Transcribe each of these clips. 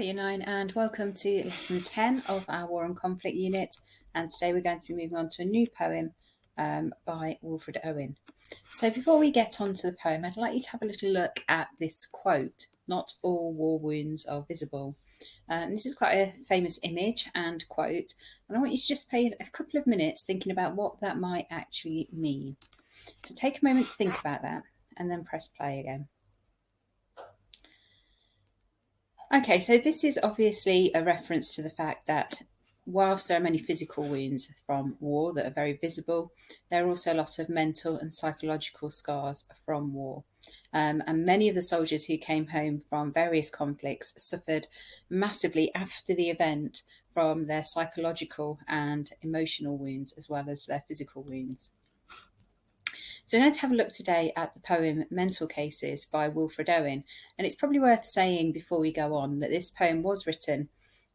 Year 9 and welcome to lesson 10 of our War and Conflict unit, and today we're going to be moving on to a new poem by Wilfred Owen. So before we get on to the poem, I'd like you to have a little look at this quote: "Not all war wounds are visible." This is quite a famous image and quote, and I want you to just pay a couple of minutes thinking about what that might actually mean. So take a moment to think about that and then press play again. Okay, so this is obviously a reference to the fact that whilst there are many physical wounds from war that are very visible, there are also a lot of mental and psychological scars from war. And many of the soldiers who came home from various conflicts suffered massively after the event from their psychological and emotional wounds as well as their physical wounds. So we're going to have a look today at the poem Mental Cases by Wilfred Owen. And it's probably worth saying before we go on that this poem was written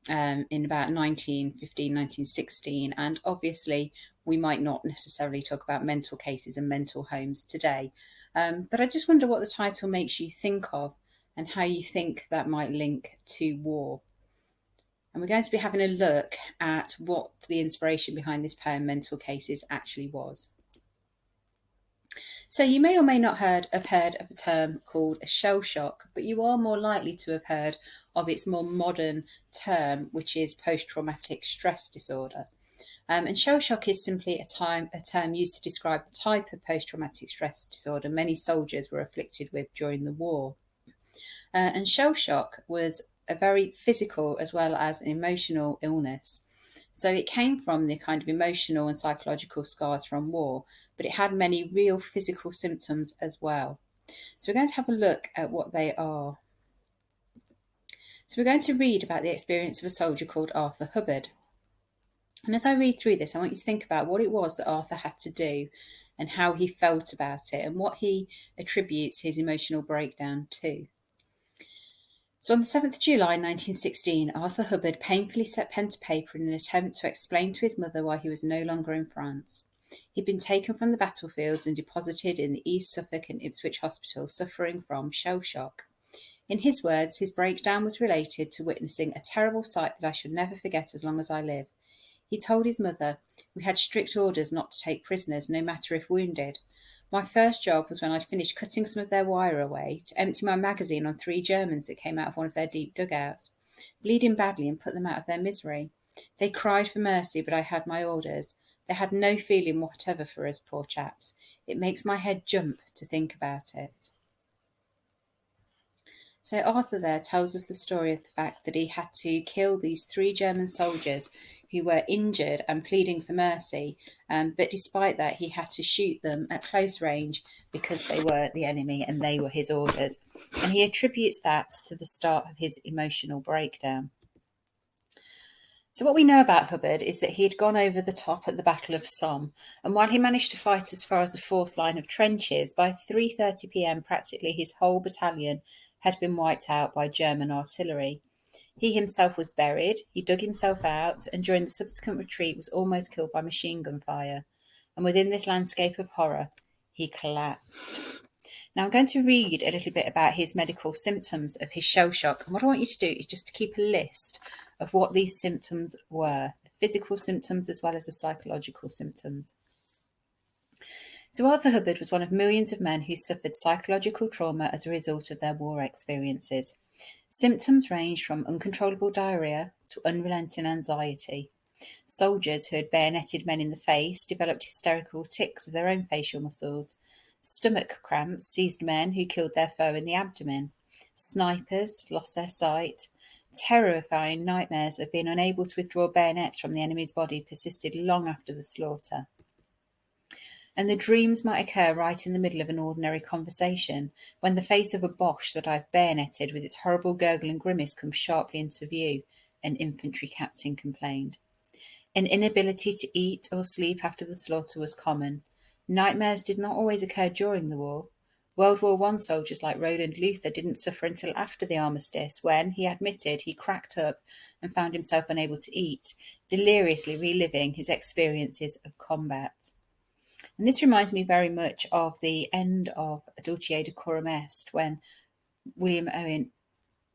in about 1915, 1916. And obviously we might not necessarily talk about mental cases and mental homes today. But I just wonder what the title makes you think of and how you think that might link to war. And we're going to be having a look at what the inspiration behind this poem, Mental Cases, actually was. So you may or may not have heard of a term called a shell shock, but you are more likely to have heard of its more modern term, which is post-traumatic stress disorder. And shell shock is simply a term used to describe the type of post-traumatic stress disorder many soldiers were afflicted with during the war. And shell shock was a very physical as well as an emotional illness. So it came from the kind of emotional and psychological scars from war, but it had many real physical symptoms as well. So we're going to have a look at what they are. So we're going to read about the experience of a soldier called Arthur Hubbard. And as I read through this, I want you to think about what it was that Arthur had to do and how he felt about it and what he attributes his emotional breakdown to. So on the 7th of July 1916, Arthur Hubbard painfully set pen to paper in an attempt to explain to his mother why he was no longer in France. He'd been taken from the battlefields and deposited in the East Suffolk and Ipswich Hospital, suffering from shell shock. In his words, his breakdown was related to witnessing a terrible sight that I shall never forget as long as I live. He told his mother, "We had strict orders not to take prisoners, no matter if wounded. My first job was when I'd finished cutting some of their wire away to empty my magazine on 3 Germans that came out of one of their deep dugouts, bleeding badly, and put them out of their misery. They cried for mercy, but I had my orders. They had no feeling whatever for us, poor chaps. It makes my head jump to think about it." So Arthur there tells us the story of the fact that he had to kill these 3 German soldiers who were injured and pleading for mercy, but despite that he had to shoot them at close range because they were the enemy and they were his orders. And he attributes that to the start of his emotional breakdown. So what we know about Hubbard is that he had gone over the top at the Battle of Somme, and while he managed to fight as far as the 4th line of trenches, by 3:30 p.m. practically his whole battalion had been wiped out by German artillery. He himself was buried, he dug himself out, and during the subsequent retreat was almost killed by machine gun fire. And within this landscape of horror, he collapsed. Now I'm going to read a little bit about his medical symptoms of his shell shock. And what I want you to do is just to keep a list of what these symptoms were, the physical symptoms as well as the psychological symptoms. So Arthur Hubbard was one of millions of men who suffered psychological trauma as a result of their war experiences. Symptoms ranged from uncontrollable diarrhea to unrelenting anxiety. Soldiers who had bayoneted men in the face developed hysterical tics of their own facial muscles. Stomach cramps seized men who killed their foe in the abdomen. Snipers lost their sight. Terrifying nightmares of being unable to withdraw bayonets from the enemy's body persisted long after the slaughter. And the dreams might occur right in the middle of an ordinary conversation, when the face of a Boche that I've bayoneted with its horrible gurgle and grimace comes sharply into view, an infantry captain complained. An inability to eat or sleep after the slaughter was common. Nightmares did not always occur during the war. World War I soldiers like Roland Luther didn't suffer until after the armistice, when, he admitted, he cracked up and found himself unable to eat, deliriously reliving his experiences of combat. And this reminds me very much of the end of Dulce et Decorum Est, when William Owen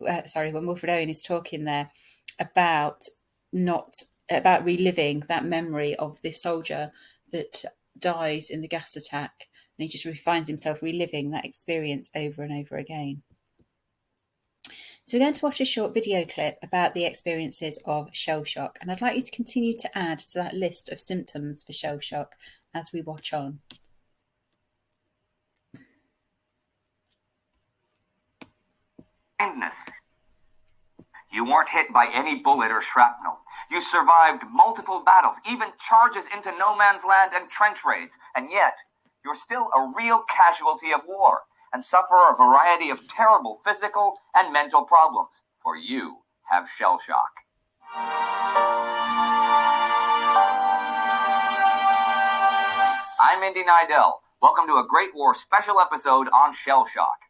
when Wilfred Owen is talking there about not about reliving that memory of this soldier that dies in the gas attack, and he just finds himself reliving that experience over and over again. So we're going to watch a short video clip about the experiences of shell shock, and I'd like you to continue to add to that list of symptoms for shell shock as we watch on. You weren't hit by any bullet or shrapnel. You survived multiple battles, even charges into no man's land and trench raids, and yet you're still a real casualty of war and suffer a variety of terrible physical and mental problems, for you have shell shock. I'm Indy Neidell. Welcome to a Great War special episode on shell shock.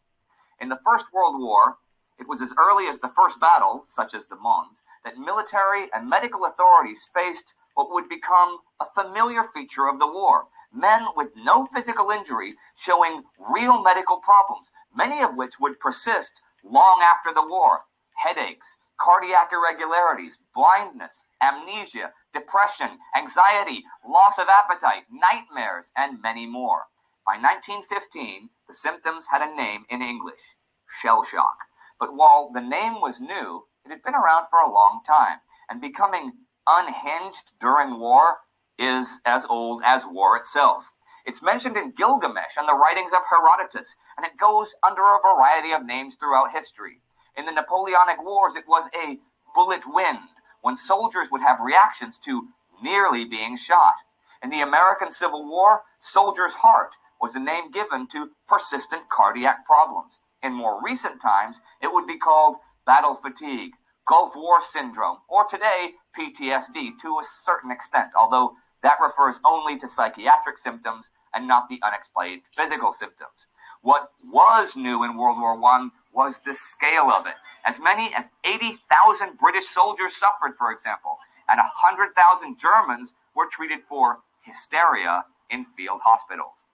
In the First World War, it was as early as the first battles, such as the Mons, that military and medical authorities faced what would become a familiar feature of the war. Men with no physical injury showing real medical problems, many of which would persist long after the war. Headaches, cardiac irregularities, blindness, amnesia, depression, anxiety, loss of appetite, nightmares, and many more. By 1915, the symptoms had a name in English: shell shock. But while the name was new, it had been around for a long time, and becoming unhinged during war is as old as war itself. It's mentioned in Gilgamesh and the writings of Herodotus, and it goes under a variety of names throughout history. In the Napoleonic Wars, it was a bullet wind, when soldiers would have reactions to nearly being shot. In the American Civil War, soldier's heart was the name given to persistent cardiac problems. In more recent times, it would be called battle fatigue, Gulf War syndrome, or today, PTSD to a certain extent, although that refers only to psychiatric symptoms and not the unexplained physical symptoms. What was new in World War I was the scale of it. As many as 80,000 British soldiers suffered, for example, and 100,000 Germans were treated for hysteria in field hospitals.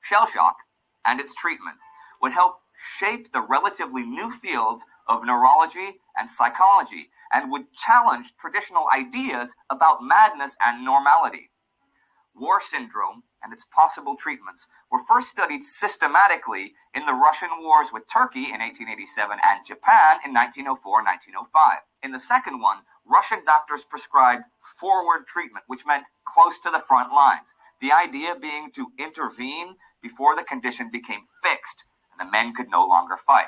Shell shock and its treatment would help shape the relatively new fields of neurology and psychology, and would challenge traditional ideas about madness and normality. War syndrome and its possible treatments were first studied systematically in the Russian wars with Turkey in 1887 and Japan in 1904-1905. In the second one, Russian doctors prescribed forward treatment, which meant close to the front lines. The idea being to intervene before the condition became fixed and the men could no longer fight.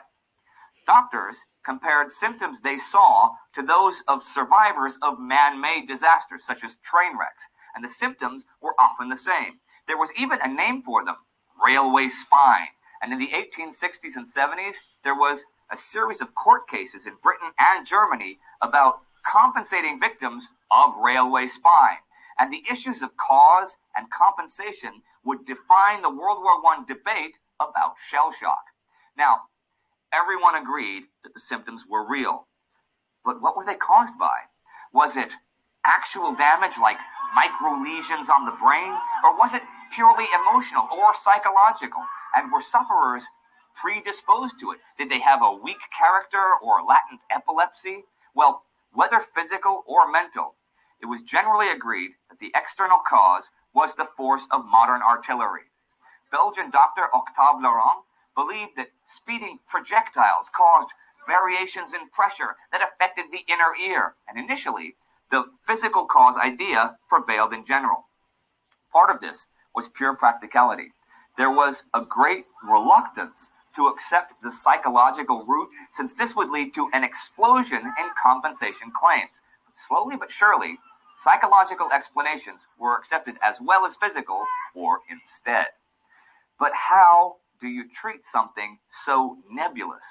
Doctors compared symptoms they saw to those of survivors of man-made disasters, such as train wrecks, and the symptoms were often the same. There was even a name for them: railway spine. And in the 1860s and 70s, there was a series of court cases in Britain and Germany about compensating victims of railway spine. And the issues of cause and compensation would define the World War I debate about shell shock. Now, everyone agreed that the symptoms were real. But what were they caused by? Was it actual damage like micro lesions on the brain? Or was it purely emotional or psychological? And were sufferers predisposed to it? Did they have a weak character or latent epilepsy? Well, whether physical or mental, it was generally agreed that the external cause was the force of modern artillery. Belgian doctor Octave Laurent believed that speeding projectiles caused variations in pressure that affected the inner ear, and initially, the physical cause idea prevailed in general. Part of this was pure practicality. There was a great reluctance to accept the psychological route, since this would lead to an explosion in compensation claims. Slowly but surely, psychological explanations were accepted as well as physical, or instead. But how do you treat something so nebulous?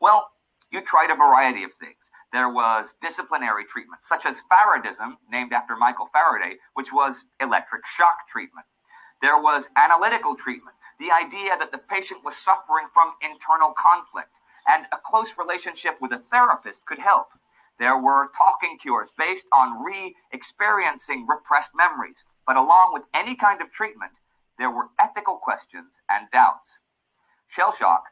Well, you tried a variety of things. There was disciplinary treatment, such as Faradism, named after Michael Faraday, which was electric shock treatment. There was analytical treatment, the idea that the patient was suffering from internal conflict, and a close relationship with a therapist could help. There were talking cures based on re-experiencing repressed memories. But along with any kind of treatment, there were ethical questions and doubts. Shell shock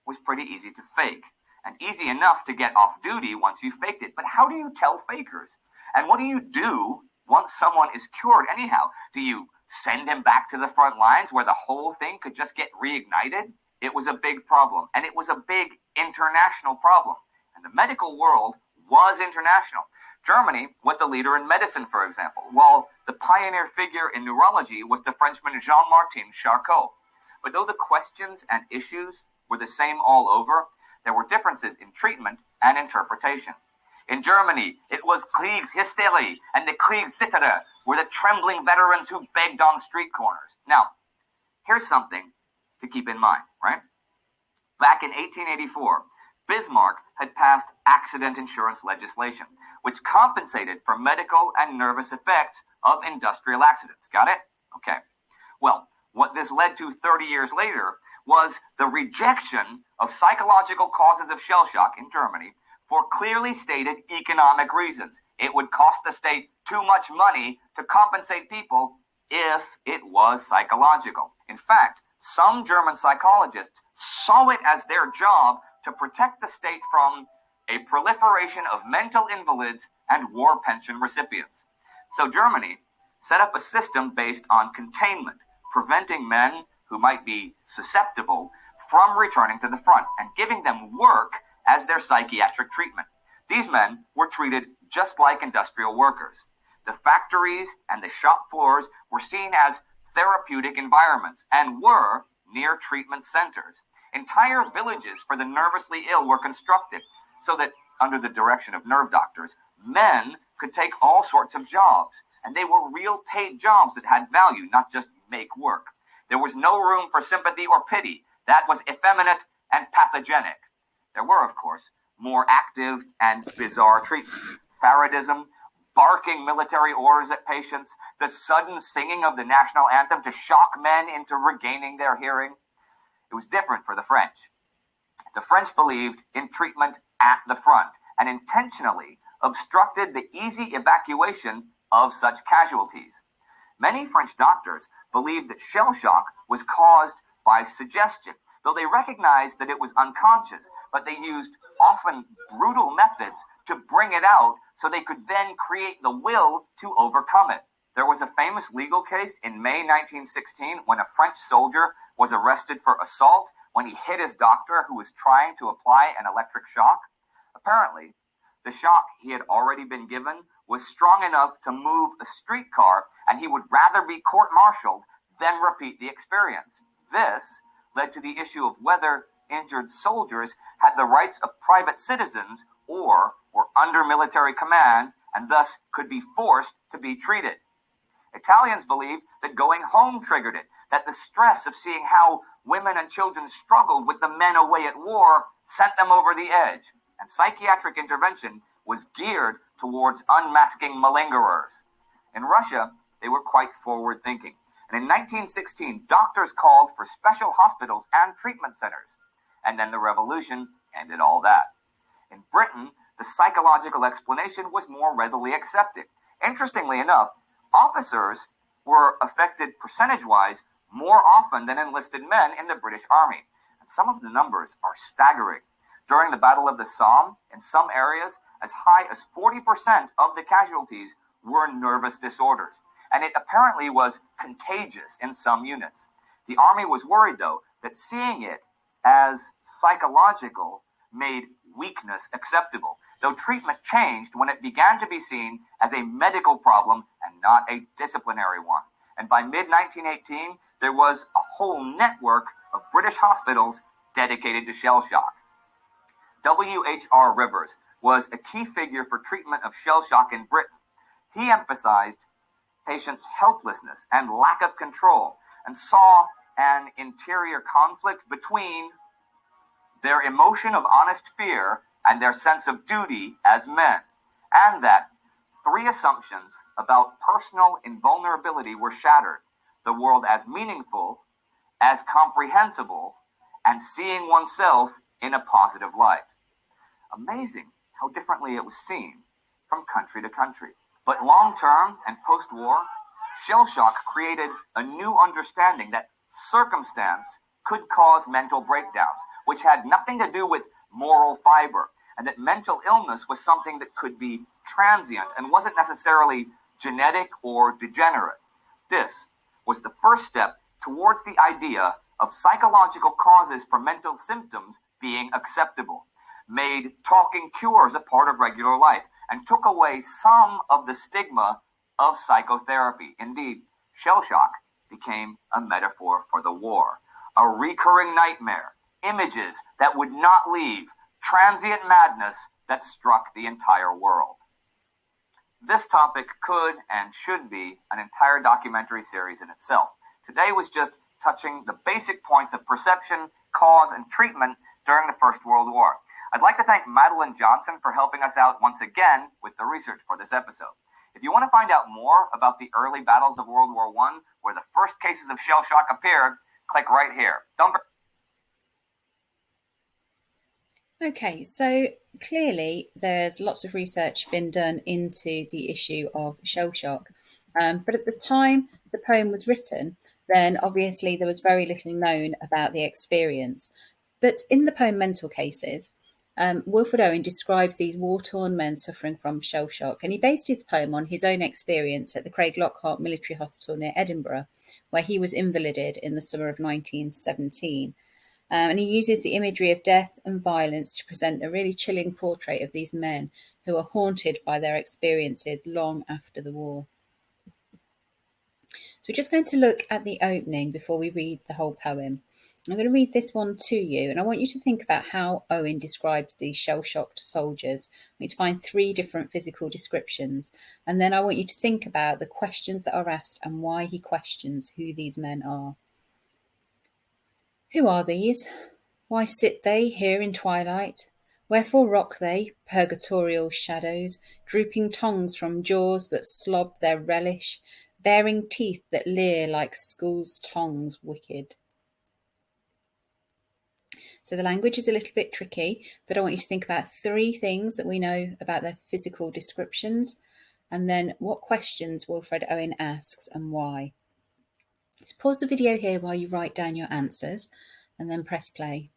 was pretty easy to fake, and easy enough to get off duty once you faked it. But how do you tell fakers? And what do you do once someone is cured anyhow? Do you send him back to the front lines where the whole thing could just get reignited? It was a big problem, and it was a big international problem. And the medical world was international. Germany was the leader in medicine, for example, while the pioneer figure in neurology was the Frenchman Jean-Martin Charcot. But though the questions and issues were the same all over, there were differences in treatment and interpretation. In Germany, it was Kriegshysterie and the Kriegszitterer were the trembling veterans who begged on street corners. Now, here's something to keep in mind, right? Back in 1884, Bismarck had passed accident insurance legislation, which compensated for medical and nervous effects of industrial accidents. Got it? Okay. Well, what this led to 30 years later was the rejection of psychological causes of shell shock in Germany for clearly stated economic reasons. It would cost the state too much money to compensate people if it was psychological. In fact, some German psychologists saw it as their job to protect the state from a proliferation of mental invalids and war pension recipients. So Germany set up a system based on containment, preventing men who might be susceptible from returning to the front and giving them work as their psychiatric treatment. These men were treated just like industrial workers. The factories and the shop floors were seen as therapeutic environments and were near treatment centers. Entire villages for the nervously ill were constructed so that, under the direction of nerve doctors, men could take all sorts of jobs, and they were real paid jobs that had value, not just make work. There was no room for sympathy or pity. That was effeminate and pathogenic. There were, of course, more active and bizarre treatments. Faradism, barking military orders at patients, the sudden singing of the national anthem to shock men into regaining their hearing. It was different for the French. The French believed in treatment at the front and intentionally obstructed the easy evacuation of such casualties. Many French doctors believed that shell shock was caused by suggestion, though they recognized that it was unconscious, but they used often brutal methods to bring it out so they could then create the will to overcome it. There was a famous legal case in May 1916 when a French soldier was arrested for assault when he hit his doctor who was trying to apply an electric shock. Apparently, the shock he had already been given was strong enough to move a streetcar, and he would rather be court-martialed than repeat the experience. This led to the issue of whether injured soldiers had the rights of private citizens or were under military command and thus could be forced to be treated. Italians believed that going home triggered it, that the stress of seeing how women and children struggled with the men away at war sent them over the edge, and psychiatric intervention was geared towards unmasking malingerers. In Russia, they were quite forward-thinking, and in 1916, doctors called for special hospitals and treatment centers, and then the revolution ended all that. In Britain, the psychological explanation was more readily accepted. Interestingly enough, officers were affected percentage-wise more often than enlisted men in the British Army, and some of the numbers are staggering. During the Battle of the Somme, in some areas, as high as 40% of the casualties were nervous disorders, and it apparently was contagious in some units. The Army was worried, though, that seeing it as psychological made weakness acceptable, though treatment changed when it began to be seen as a medical problem and not a disciplinary one. And by mid-1918, there was a whole network of British hospitals dedicated to shell shock. W.H.R. Rivers was a key figure for treatment of shell shock in Britain. He emphasized patients' helplessness and lack of control and saw an interior conflict between their emotion of honest fear and their sense of duty as men, and that three assumptions about personal invulnerability were shattered: the world as meaningful, as comprehensible, and seeing oneself in a positive light. Amazing how differently it was seen from country to country. But long-term and post-war, shell shock created a new understanding that circumstance could cause mental breakdowns, which had nothing to do with moral fiber, and that mental illness was something that could be transient and wasn't necessarily genetic or degenerate. This was the first step towards the idea of psychological causes for mental symptoms being acceptable, made talking cures a part of regular life, and took away some of the stigma of psychotherapy. Indeed, shell shock became a metaphor for the war, a recurring nightmare, images that would not leave, transient madness that struck the entire world. This topic could and should be an entire documentary series in itself. Today was just touching the basic points of perception, cause, and treatment during the First World War. I'd like to thank Madeline Johnson for helping us out once again with the research for this episode. If you want to find out more about the early battles of World War I, where the first cases of shell shock appeared, click right here. Okay, so clearly there's lots of research been done into the issue of shell shock. But at the time the poem was written, then obviously there was very little known about the experience. But in the poem Mental Cases, Wilfred Owen describes these war-torn men suffering from shell shock, and he based his poem on his own experience at the Craig Lockhart Military Hospital near Edinburgh, where he was invalided in the summer of 1917. And he uses the imagery of death and violence to present a really chilling portrait of these men who are haunted by their experiences long after the war. So we're just going to look at the opening before we read the whole poem. I'm going to read this one to you, and I want you to think about how Owen describes these shell-shocked soldiers. We need to find 3 different physical descriptions, and then I want you to think about the questions that are asked and why he questions who these men are. Who are these? Why sit they here in twilight? Wherefore rock they, purgatorial shadows, drooping tongues from jaws that slob their relish, baring teeth that leer like schools' tongues wicked? So the language is a little bit tricky, but I want you to think about 3 things that we know about their physical descriptions, and then what questions Wilfred Owen asks and why. So pause the video here while you write down your answers, and then press play.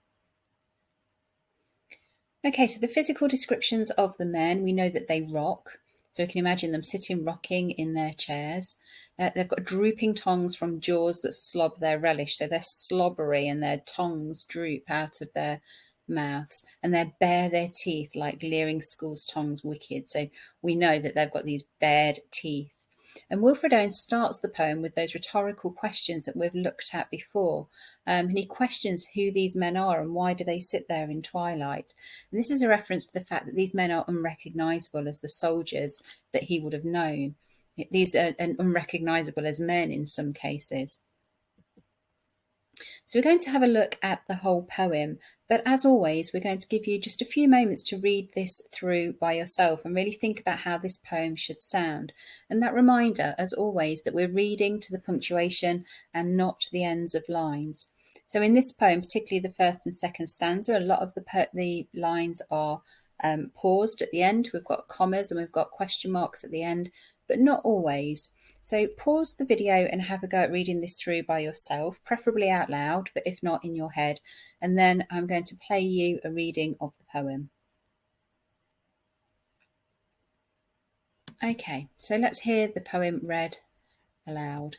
Okay, so the physical descriptions of the men, we know that they rock. So we can imagine them sitting rocking in their chairs. They've got drooping tongues from jaws that slob their relish. So they're slobbery and their tongues droop out of their mouths, and they bare their teeth like leering schools' tongues wicked. So we know that they've got these bared teeth. And Wilfred Owen starts the poem with those rhetorical questions that we've looked at before. And he questions who these men are and why do they sit there in twilight. And this is a reference to the fact that these men are unrecognisable as the soldiers that he would have known. These are unrecognisable as men in some cases. So we're going to have a look at the whole poem, but as always, we're going to give you just a few moments to read this through by yourself and really think about how this poem should sound. And that reminder, as always, that we're reading to the punctuation and not the ends of lines. So in this poem, particularly the first and second stanza, a lot of the lines are paused at the end. We've got commas and we've got question marks at the end, but not always. So pause the video and have a go at reading this through by yourself, preferably out loud, but if not, in your head. And then I'm going to play you a reading of the poem. Okay, so let's hear the poem read aloud.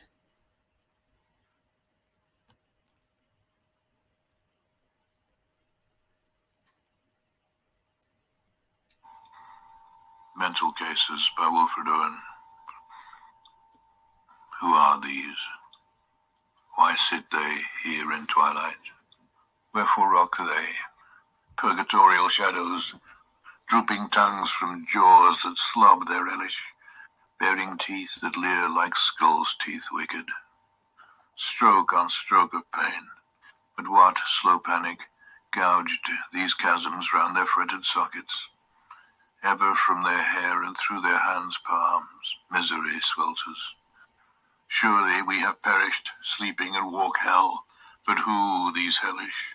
Mental Cases by Wilfred Owen. Who are these? Why sit they here in twilight? Wherefore rock they, purgatorial shadows, drooping tongues from jaws that slob their relish, baring teeth that leer like skulls' teeth wicked? Stroke on stroke of pain, but what slow panic gouged these chasms round their fretted sockets? Ever from their hair and through their hands' palms, misery swelters. Surely we have perished, sleeping and walk hell, but who these hellish?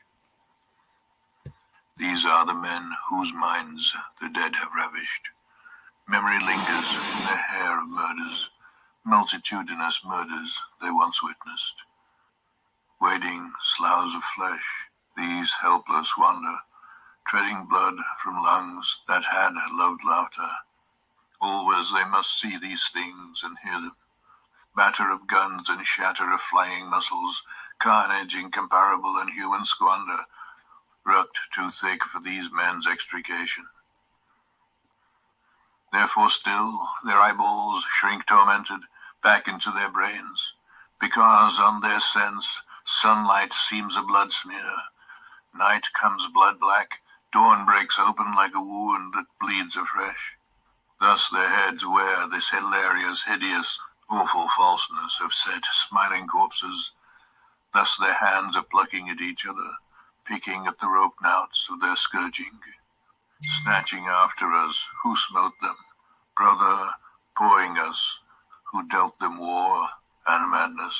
These are the men whose minds the dead have ravished. Memory lingers in their hair of murders, multitudinous murders they once witnessed. Wading sloughs of flesh, these helpless wander, treading blood from lungs that had loved laughter. Always they must see these things and hear them. Batter of guns and shatter of flying muscles, carnage incomparable and human squander, rucked too thick for these men's extrication. Therefore still their eyeballs shrink tormented back into their brains, because on their sense sunlight seems a blood smear. Night comes blood black, dawn breaks open like a wound that bleeds afresh. Thus their heads wear this hilarious, hideous, awful falseness of set, smiling corpses. Thus their hands are plucking at each other, picking at the rope knouts of their scourging, snatching after us who smote them, brother, pawing us who dealt them war and madness.